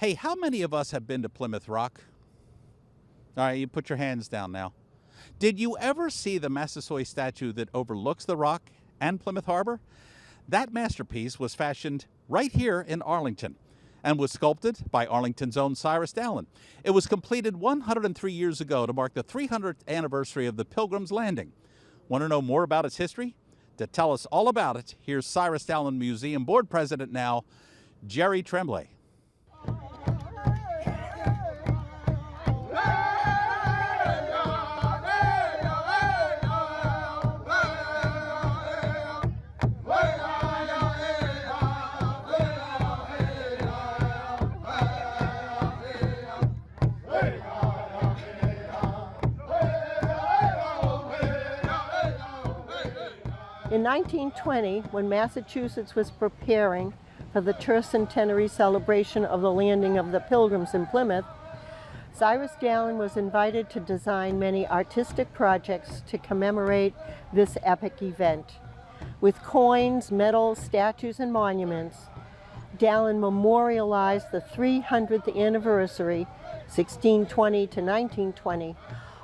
Hey, how many of us have been to Plymouth Rock? All right, you put your hands down now. Did you ever see the Massasoit Statue that overlooks the rock and Plymouth Harbor? That masterpiece was fashioned right here in Arlington and was sculpted by Arlington's own Cyrus Dallin. It was completed 103 years ago to mark the 300th anniversary of the Pilgrims' Landing. Want to know more about its history? To tell us all about it, here's Cyrus Dallin Museum Board President now, Geri Tremblay. In 1920, when Massachusetts was preparing for the tercentenary celebration of the landing of the Pilgrims in Plymouth, Cyrus Dallin was invited to design many artistic projects to commemorate this epic event. With coins, medals, statues, and monuments, Dallin memorialized the 300th anniversary, 1620 to 1920,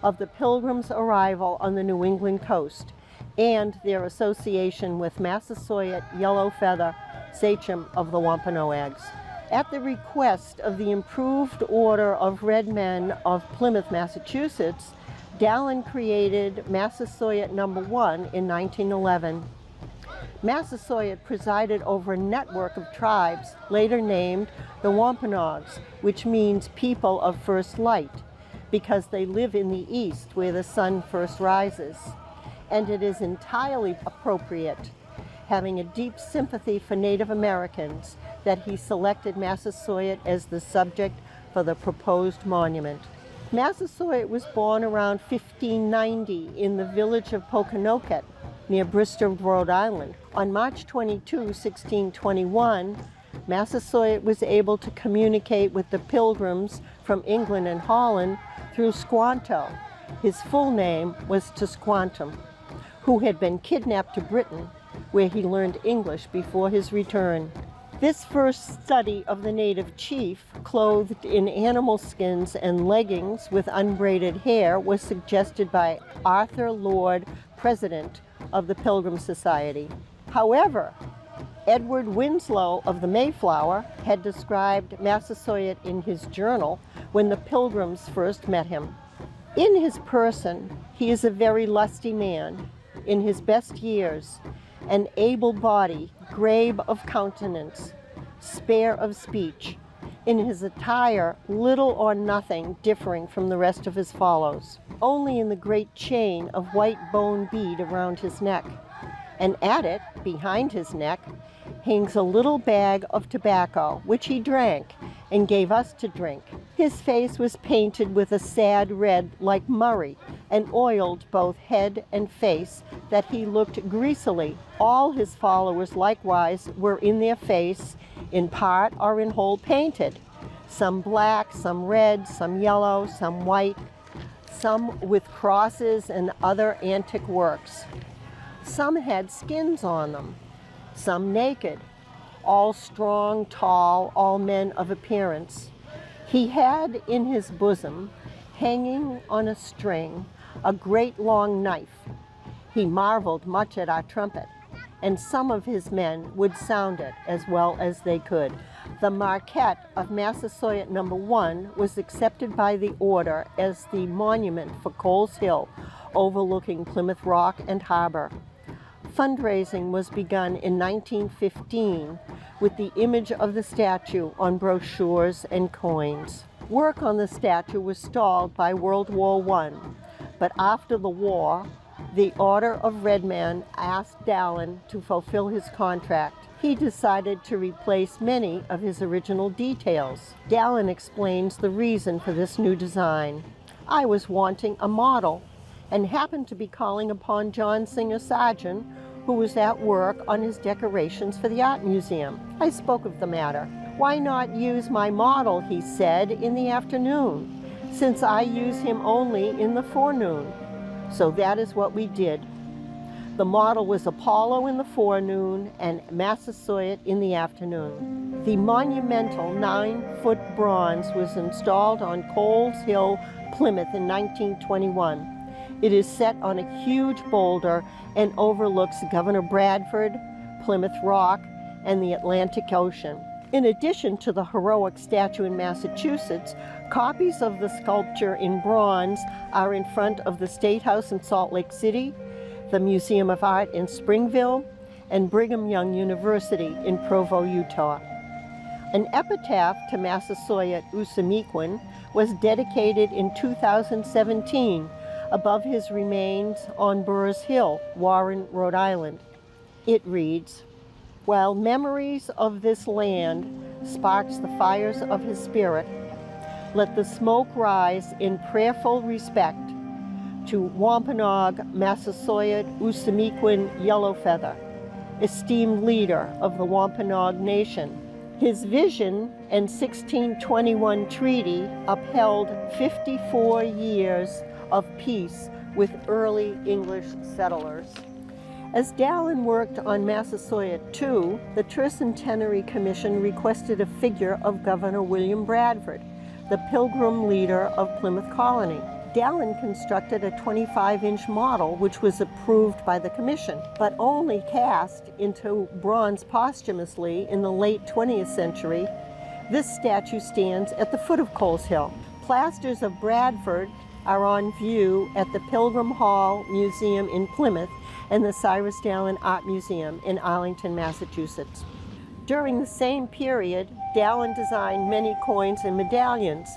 of the Pilgrims' arrival on the New England coast, and their association with Massasoit yellow feather sachem of the Wampanoags. At the request of the Improved Order of Red Men of Plymouth, Massachusetts, Dallin created Massasoit No. 1 in 1911. Massasoit presided over a network of tribes, later named the Wampanoags, which means people of first light, because they live in the east where the sun first rises. And it is entirely appropriate, having a deep sympathy for Native Americans, that he selected Massasoit as the subject for the proposed monument. Massasoit was born around 1590 in the village of Poconoket, near Bristol, Rhode Island. On March 22, 1621, Massasoit was able to communicate with the Pilgrims from England and Holland through Squanto. His full name was Tosquantum, who had been kidnapped to Britain, where he learned English before his return. This first study of the native chief, clothed in animal skins and leggings with unbraided hair, was suggested by Arthur Lord, president of the Pilgrim Society. However, Edward Winslow of the Mayflower had described Massasoit in his journal when the Pilgrims first met him. In his person, he is a very lusty man, in his best years, an able body, grave of countenance, spare of speech, in his attire little or nothing differing from the rest of his follows, only in the great chain of white bone bead around his neck, and at it, behind his neck, hangs a little bag of tobacco, which he drank and gave us to drink. His face was painted with a sad red like Murray, and oiled both head and face, that he looked greasily. All his followers likewise were in their face, in part or in whole painted, some black, some red, some yellow, some white, some with crosses and other antique works. Some had skins on them, some naked, all strong, tall, all men of appearance. He had in his bosom, hanging on a string, a great long knife. He marveled much at our trumpet, and some of his men would sound it as well as they could. The Marquette of Massasoit No. 1 was accepted by the order as the monument for Coles Hill, overlooking Plymouth Rock and Harbor. Fundraising was begun in 1915 with the image of the statue on brochures and coins. Work on the statue was stalled by World War I, but after the war, the Order of Red Men asked Dallin to fulfill his contract. He decided to replace many of his original details. Dallin explains the reason for this new design. I was wanting a model and happened to be calling upon John Singer Sargent, who was at work on his decorations for the art museum. I spoke of the matter. Why not use my model, he said, in the afternoon, since I use him only in the forenoon. So that is what we did. The model was Apollo in the forenoon and Massasoit in the afternoon. The monumental 9-foot bronze was installed on Coles Hill, Plymouth in 1921. It is set on a huge boulder and overlooks Governor Bradford, Plymouth Rock, and the Atlantic Ocean. In addition to the heroic statue in Massachusetts, copies of the sculpture in bronze are in front of the State House in Salt Lake City, the Museum of Art in Springville, and Brigham Young University in Provo, Utah. An epitaph to Massasoit Statue was dedicated in 2017 above his remains on Burrs Hill, Warren, Rhode Island. It reads, "While memories of this land sparks the fires of his spirit, let the smoke rise in prayerful respect to Wampanoag Massasoit Statue Yellowfeather, esteemed leader of the Wampanoag Nation. His vision and 1621 treaty upheld 54 years of peace with early English settlers." As Dallin worked on Massasoit II, the Tercentenary Commission requested a figure of Governor William Bradford, the Pilgrim leader of Plymouth Colony. Dallin constructed a 25-inch model which was approved by the commission, but only cast into bronze posthumously in the late 20th century. This statue stands at the foot of Coles Hill. Plasters of Bradford are on view at the Pilgrim Hall Museum in Plymouth and the Cyrus Dallin Art Museum in Arlington, Massachusetts. During the same period, Dallin designed many coins and medallions.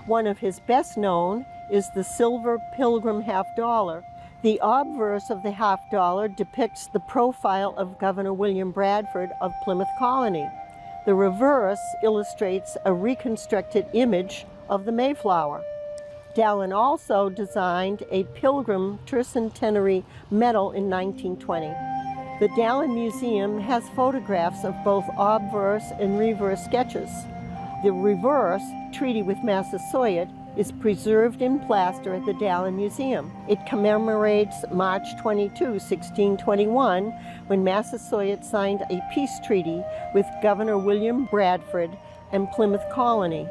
One of his best known is the silver Pilgrim half-dollar. The obverse of the half-dollar depicts the profile of Governor William Bradford of Plymouth Colony. The reverse illustrates a reconstructed image of the Mayflower. Dallin also designed a Pilgrim Tercentenary medal in 1920. The Dallin Museum has photographs of both obverse and reverse sketches. The reverse, treaty with Massasoit, is preserved in plaster at the Dallin Museum. It commemorates March 22, 1621, when Massasoit signed a peace treaty with Governor William Bradford and Plymouth Colony.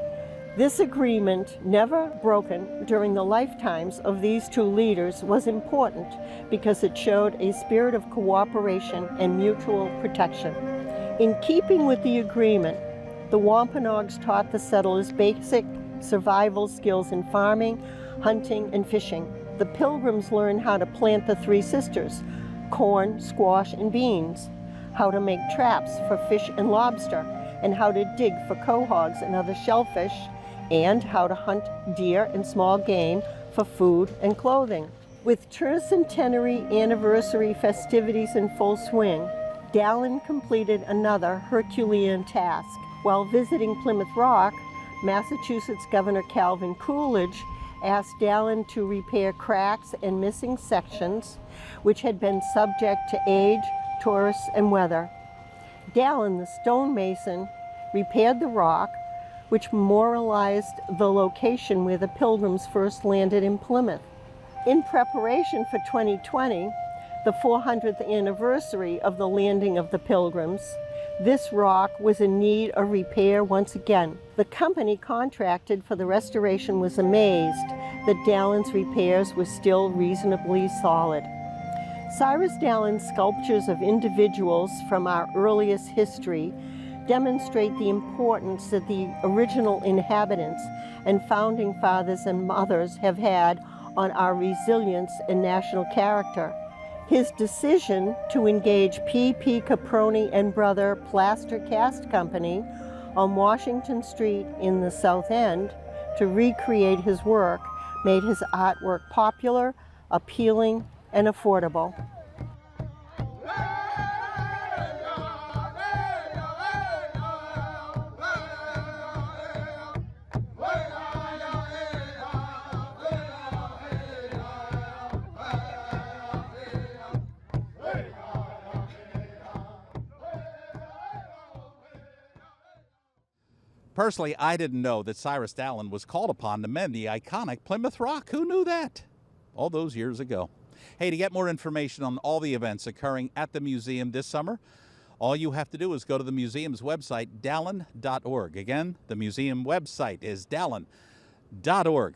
This agreement, never broken during the lifetimes of these two leaders, was important because it showed a spirit of cooperation and mutual protection. In keeping with the agreement, the Wampanoags taught the settlers basic survival skills in farming, hunting, and fishing. The Pilgrims learned how to plant the three sisters, corn, squash, and beans, how to make traps for fish and lobster, and how to dig for quahogs and other shellfish, and how to hunt deer and small game for food and clothing. With Tercentenary anniversary festivities in full swing, Dallin completed another Herculean task. While visiting Plymouth Rock, Massachusetts Governor Calvin Coolidge asked Dallin to repair cracks and missing sections which had been subject to age, tourists, and weather. Dallin, the stonemason, repaired the rock, which memorialized the location where the Pilgrims first landed in Plymouth. In preparation for 2020, the 400th anniversary of the landing of the Pilgrims, this rock was in need of repair once again. The company contracted for the restoration was amazed that Dallin's repairs were still reasonably solid. Cyrus Dallin's sculptures of individuals from our earliest history demonstrate the importance that the original inhabitants and founding fathers and mothers have had on our resilience and national character. His decision to engage P.P. Caproni and Brother Plaster Cast Company on Washington Street in the South End to recreate his work made his artwork popular, appealing, and affordable. Personally, I didn't know that Cyrus Dallin was called upon to mend the iconic Plymouth Rock. Who knew that? All those years ago. Hey, to get more information on all the events occurring at the museum this summer, all you have to do is go to the museum's website, dallin.org. Again, the museum website is dallin.org.